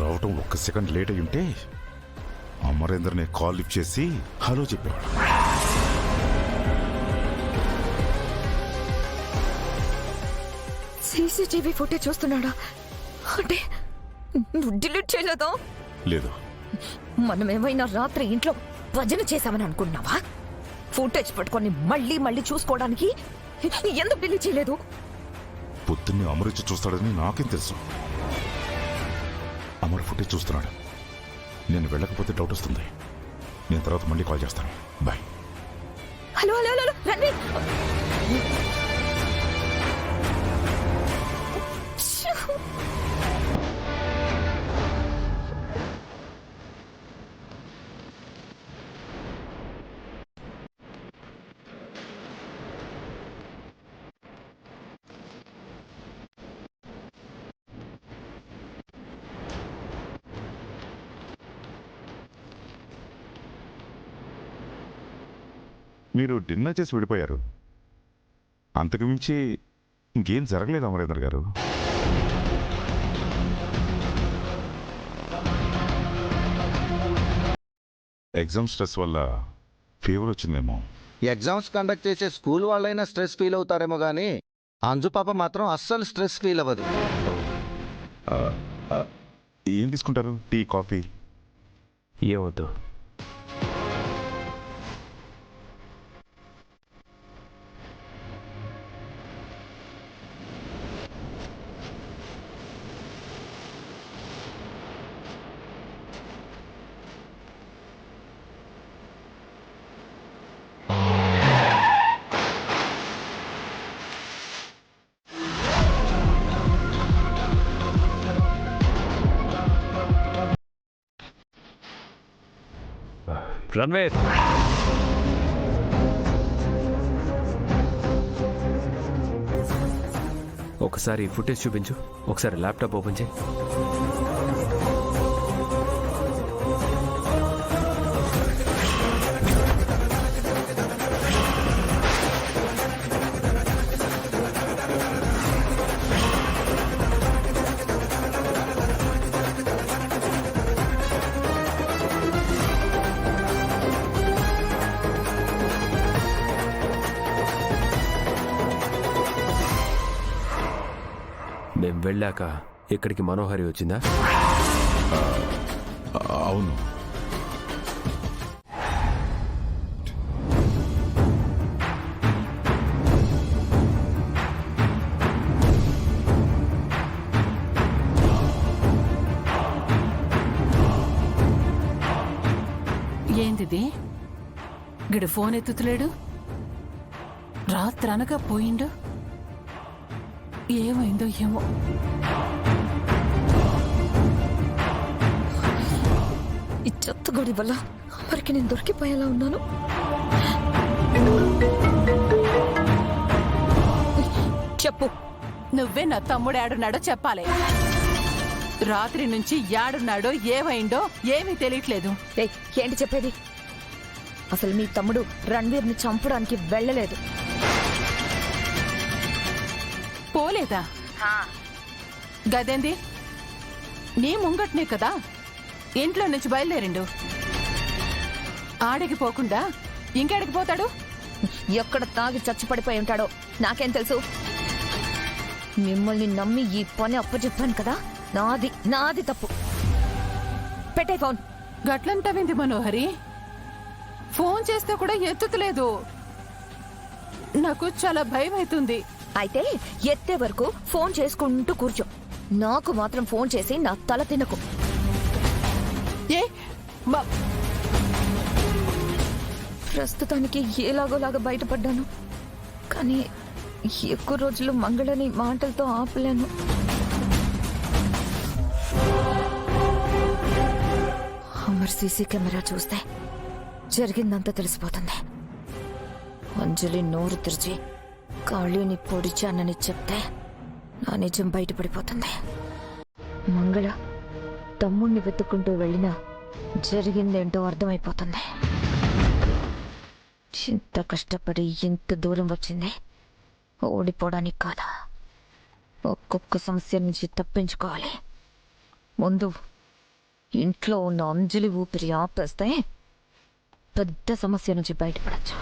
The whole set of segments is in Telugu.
రావటం ఒక్క సెకండ్ లేట్ అయి ఉంటే అమరేందర్ని కాల్ లిఫ్ట్ చేసి హలో చెప్పేవాడు. సీసీటీవీ ఫుటేజ్ చూస్తున్నాడా అంటే నువ్వు డిలీట్ చేయలేదా? లేదు. మనం ఏమైనా రాత్రి ఇంట్లో భజన చేశామని అనుకున్నావా? ఫుటేజ్ పట్టుకొని మళ్ళీ మళ్ళీ చూసుకోవడానికి ఎందుకు డిలీట్ చేయలేదు? పొద్దున్నే అమరిచ్చి చూస్తాడని నాకేం తెలుసు. అమర్ ఫుటేజ్ చూస్తున్నాడు. నేను వెళ్ళకపోతే డౌట్ వస్తుంది. నేను తర్వాత మళ్ళీ కాల్ చేస్తాను. Bye. Hello hello hello Ranveer, మీరు డిన్నర్ చేసి విడిపోయారు. అంతకు మించి ఇంకేం జరగలేదు అమరేందర్ గారు. ఎగ్జామ్ స్ట్రెస్ వల్ల ఫీవర్ వచ్చిందేమో. ఎగ్జామ్స్ కండక్ట్ చేసే స్కూల్ వాళ్ళైనా స్ట్రెస్ ఫీల్ అవుతారేమో కానీ అంజు పాప మాత్రం అస్సలు స్ట్రెస్ ఫీల్ అవ్వదు. ఏం తీసుకుంటారు? Tea, coffee? ఏమవుతు రణ్వీర్, ఒకసారి ఫుటేజ్ చూపించు. ఒకసారి ల్యాప్టాప్ ఓపెన్ చేయి. మేం వెళ్ళాక ఇక్కడికి మనోహరి వచ్చిందా? అవును. ఏందిది? గిడు ఫోన్ ఎత్తుతలేడు. రాత్రనగా పోయిండు. ఏమైందో ఏమో. ఈ చెత్తగొడి వల్ల మరికి నేను దొరికిపోయేలా ఉన్నాను. చెప్పు, నువ్వే నా తమ్ముడు ఏడున్నాడో చెప్పాలి. రాత్రి నుంచి ఏడున్నాడో ఏమైందో ఏమీ తెలియట్లేదు. ఏంటి చెప్పేది? అసలు మీ తమ్ముడు రణ్వీర్ని చంపడానికి వెళ్ళలేదు. పోలేదా? గదేంది? నీ ముంగట్నే కదా ఇంట్లో నుంచి బయలుదేరిండు. ఆడికి పోకుండా ఇంకెడికి పోతాడు? ఎక్కడ తాగి చచ్చిపడిపోయి ఉంటాడో నాకేం తెలుసు. మిమ్మల్ని నమ్మి ఈ పని అప్పచెప్పాను కదా, నాది తప్పు. పెట్టే ఫోన్. గట్లంటావింది మనోహరి? ఫోన్ చేస్తే కూడా ఎత్తుతలేదు. నాకు చాలా భయం అవుతుంది. అయితే ఎత్తే వరకు ఫోన్ చేసుకుంటూ కూర్చో. నాకు మాత్రం ఫోన్ చేసి నా తల తినకు. ప్రస్తుతానికి ఎలాగోలాగా బయటపడ్డాను, కానీ ఎక్కువ రోజులు మంగళని మాటలతో ఆపలేను. అమర్ సీసీ కెమెరా చూస్తే జరిగిందంతా తెలిసిపోతుంది. అంజలి నోరు తెరిచి కాళీని పొడిచానని చెప్తే నా నిజం బయటపడిపోతుంది. మంగళ తమ్ముణ్ణి వెతుక్కుంటూ వెళ్ళినా జరిగిందేంటో అర్థమైపోతుంది. ఇంత కష్టపడి ఇంత దూరం వచ్చింది ఓడిపోవడానికి కాదా, ఒక్కొక్క సమస్య నుంచి తప్పించుకోవాలి. ముందు ఇంట్లో ఉన్న అంజలి ఊపిరి ఆపేస్తే పెద్ద సమస్య నుంచి బయటపడచ్చు.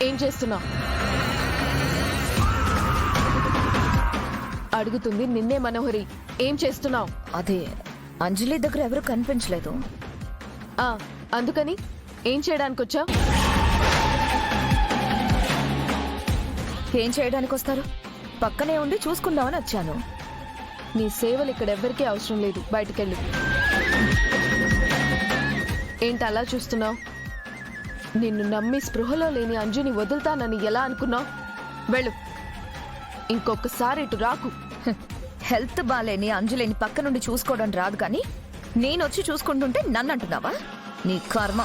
ఏం చేస్తున్నావు? అడుగుతుంది నిన్నే మనోహరి. ఏం చేస్తున్నావు? అదే అంజలి దగ్గర ఎవరు కనిపించలేదు. అందుకని ఏం చేయడానికి వచ్చా? ఏం చేయడానికి వస్తారు? పక్కనే ఉండి చూసుకుందామని వచ్చాను. నీ సేవలు ఇక్కడ ఎవ్వరికీ అవసరం లేదు. బయటకెళ్ళు. ఏంటి అలా చూస్తున్నావు? నిన్ను నమ్మి స్పృహలో లేని అంజుని వదులుతానని ఎలా అనుకున్నావు? వెళ్ళు, ఇంకొకసారి ఇటు రాకు. హెల్త్ బాలేని అంజలిని పక్క నుండి చూసుకోవడం రాదు, కానీ నేనొచ్చి చూసుకుంటుంటే నన్ను అంటున్నావా? నీ కర్మ.